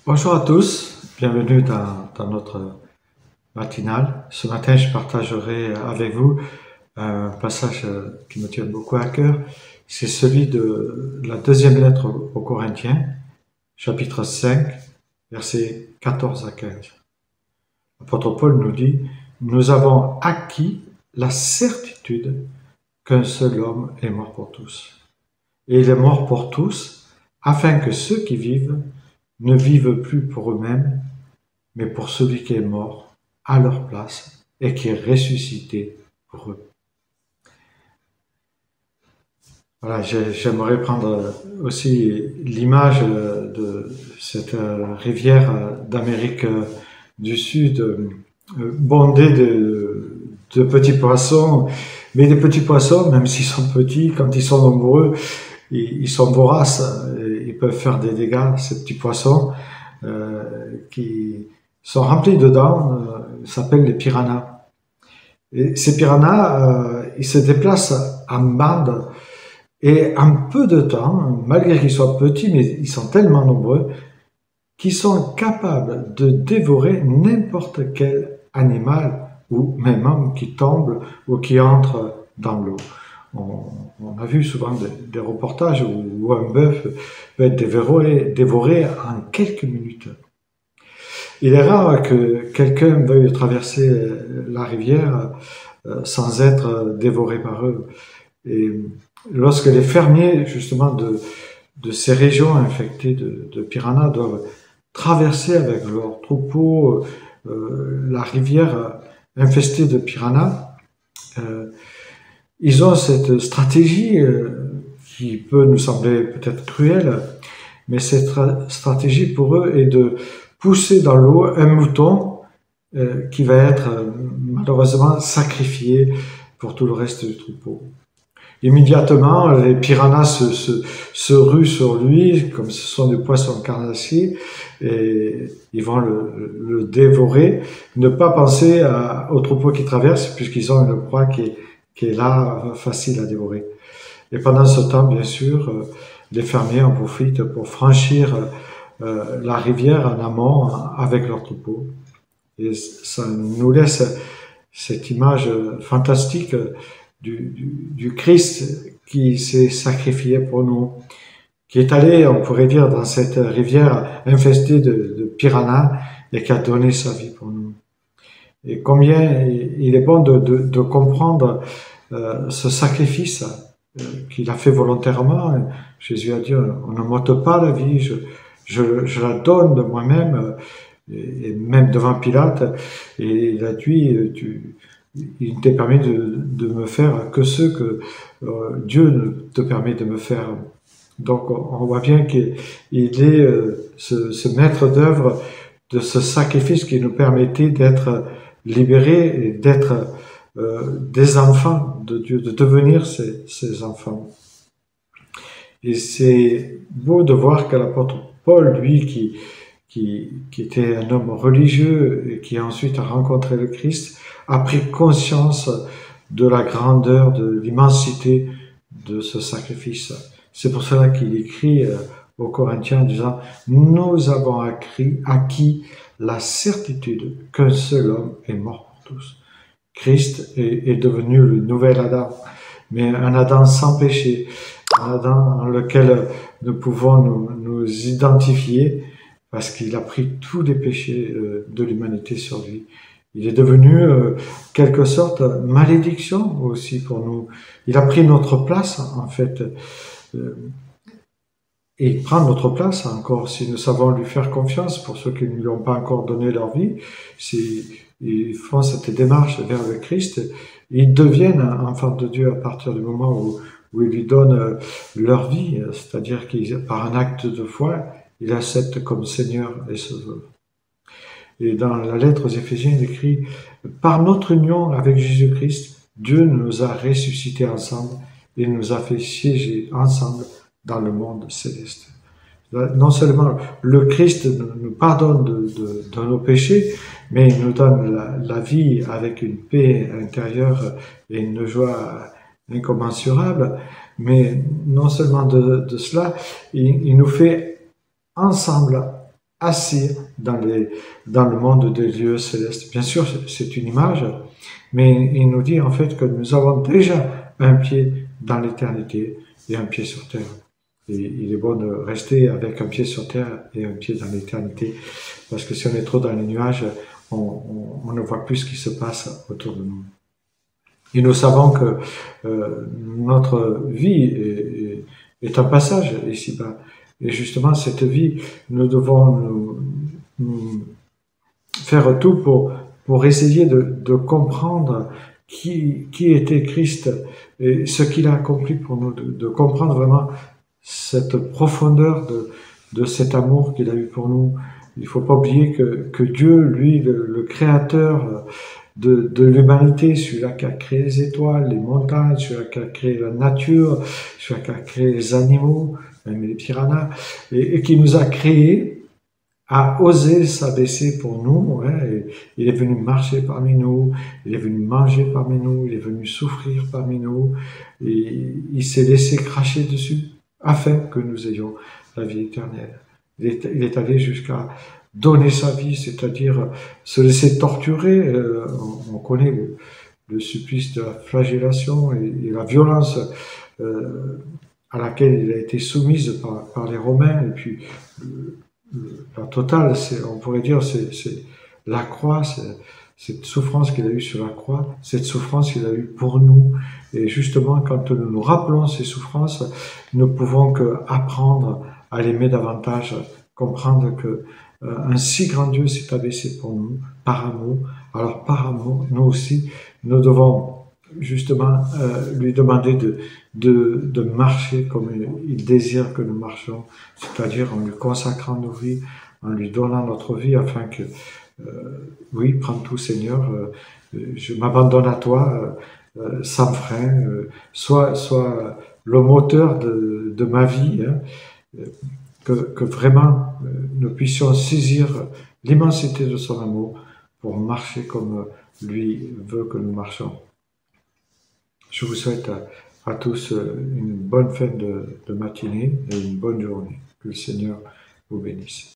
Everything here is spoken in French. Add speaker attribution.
Speaker 1: Bonjour à tous, bienvenue dans notre matinale. Ce matin, je partagerai avec vous un passage qui me tient beaucoup à cœur. C'est celui de la deuxième lettre aux Corinthiens, chapitre 5, versets 14 à 15. L'apôtre Paul nous dit « Nous avons acquis la certitude qu'un seul homme est mort pour tous. Et il est mort pour tous, afin que ceux qui vivent ne vivent plus pour eux-mêmes, mais pour celui qui est mort à leur place et qui est ressuscité pour eux. » Voilà, j'aimerais prendre aussi l'image de cette rivière d'Amérique du Sud, bondée de petits poissons, mais des petits poissons, même s'ils sont petits, quand ils sont nombreux, ils sont voraces, ils peuvent faire des dégâts, ces petits poissons qui sont remplis dedans, s'appellent les piranhas. Et ces piranhas, ils se déplacent en bande et en peu de temps, malgré qu'ils soient petits, mais ils sont tellement nombreux, qu'ils sont capables de dévorer n'importe quel animal ou même homme qui tombe ou qui entre dans l'eau. On a vu souvent des reportages où un bœuf peut être dévoré en quelques minutes. Il est rare que quelqu'un veuille traverser la rivière sans être dévoré par eux. Et lorsque les fermiers, justement, de ces régions infectées de piranhas doivent traverser avec leurs troupeaux la rivière infestée de piranhas, ils ont cette stratégie qui peut nous sembler peut-être cruelle, mais cette stratégie pour eux est de pousser dans l'eau un mouton qui va être malheureusement sacrifié pour tout le reste du troupeau. Immédiatement, les piranhas se ruent sur lui, comme ce sont des poissons carnassiers, et ils vont le dévorer. Ne pas penser au troupeau qui traverse, puisqu'ils ont une proie qui est là, facile à dévorer. Et pendant ce temps, bien sûr, les fermiers en profitent pour franchir la rivière en amont avec leur troupeau. Et ça nous laisse cette image fantastique du Christ qui s'est sacrifié pour nous, qui est allé, on pourrait dire, dans cette rivière infestée de piranhas et qui a donné sa vie pour nous. Et combien il est bon de comprendre ce sacrifice qu'il a fait volontairement. Jésus a dit, on ne m'ôte pas la vie, je la donne de moi-même, et même devant Pilate, et il a dit, il t'est permis de me faire que ce que Dieu te permet de me faire. Donc on voit bien qu'il est ce maître d'œuvre de ce sacrifice qui nous permettait d'être libérés et d'être des enfants de Dieu, de devenir ses enfants. Et c'est beau de voir que l'apôtre Paul, lui, qui était un homme religieux et qui ensuite a rencontré le Christ, a pris conscience de la grandeur, de l'immensité de ce sacrifice. C'est pour cela qu'il écrit aux Corinthiens en disant « Nous avons acquis la certitude qu'un seul homme est mort pour tous. » Christ est devenu le nouvel Adam, mais un Adam sans péché, un Adam dans lequel nous pouvons nous identifier parce qu'il a pris tous les péchés de l'humanité sur lui. Il est devenu, quelque sorte, malédiction aussi pour nous. Il a pris notre place, en fait, et il prend notre place encore si nous savons lui faire confiance. Pour ceux qui ne lui ont pas encore donné leur vie, ils font cette démarche vers le Christ, ils deviennent enfants de Dieu à partir du moment où ils lui donnent leur vie, c'est-à-dire qu'ils, par un acte de foi, ils l'acceptent comme Seigneur et Sauveur. Et dans la lettre aux Éphésiens, il écrit « Par notre union avec Jésus-Christ, Dieu nous a ressuscités ensemble et nous a fait siéger ensemble dans le monde céleste. » Non seulement le Christ nous pardonne de nos péchés, mais il nous donne la vie avec une paix intérieure et une joie incommensurable. Mais non seulement de cela, il nous fait ensemble assis dans le monde des lieux célestes. Bien sûr, c'est une image, mais il nous dit en fait que nous avons déjà un pied dans l'éternité et un pied sur terre. Et il est bon de rester avec un pied sur terre et un pied dans l'éternité, parce que si on est trop dans les nuages, on ne voit plus ce qui se passe autour de nous. Et nous savons que notre vie est un passage ici-bas. Et justement, cette vie, nous devons nous faire tout pour essayer de comprendre qui était Christ et ce qu'il a accompli pour nous, de comprendre vraiment cette profondeur de cet amour qu'il a eu pour nous. Il ne faut pas oublier que Dieu, lui, le créateur de l'humanité, celui-là qui a créé les étoiles, les montagnes, celui-là qui a créé la nature, celui-là qui a créé les animaux, même les piranhas, et qui nous a créés, a osé s'abaisser pour nous. Il est venu marcher parmi nous, il est venu manger parmi nous, il est venu souffrir parmi nous, et il s'est laissé cracher dessus afin que nous ayons la vie éternelle. Il est allé jusqu'à donner sa vie, c'est-à-dire se laisser torturer. On connaît le supplice de la flagellation et la violence à laquelle il a été soumise par les Romains. Et puis la totale, on pourrait dire, c'est la croix, cette souffrance qu'il a eue sur la croix, cette souffrance qu'il a eue pour nous. Et justement, quand nous nous rappelons ces souffrances, nous pouvons que apprendre à l'aimer davantage, comprendre que un si grand Dieu s'est abaissé pour nous, par amour. Alors par amour, nous aussi, nous devons justement lui demander de marcher comme il désire que nous marchions, c'est-à-dire en lui consacrant nos vies, en lui donnant notre vie, afin que, oui, prends tout Seigneur, je m'abandonne à toi, sans frein, sois le moteur de ma vie, que vraiment nous puissions saisir l'immensité de son amour pour marcher comme lui veut que nous marchions. Je vous souhaite à tous une bonne fin de matinée et une bonne journée. Que le Seigneur vous bénisse.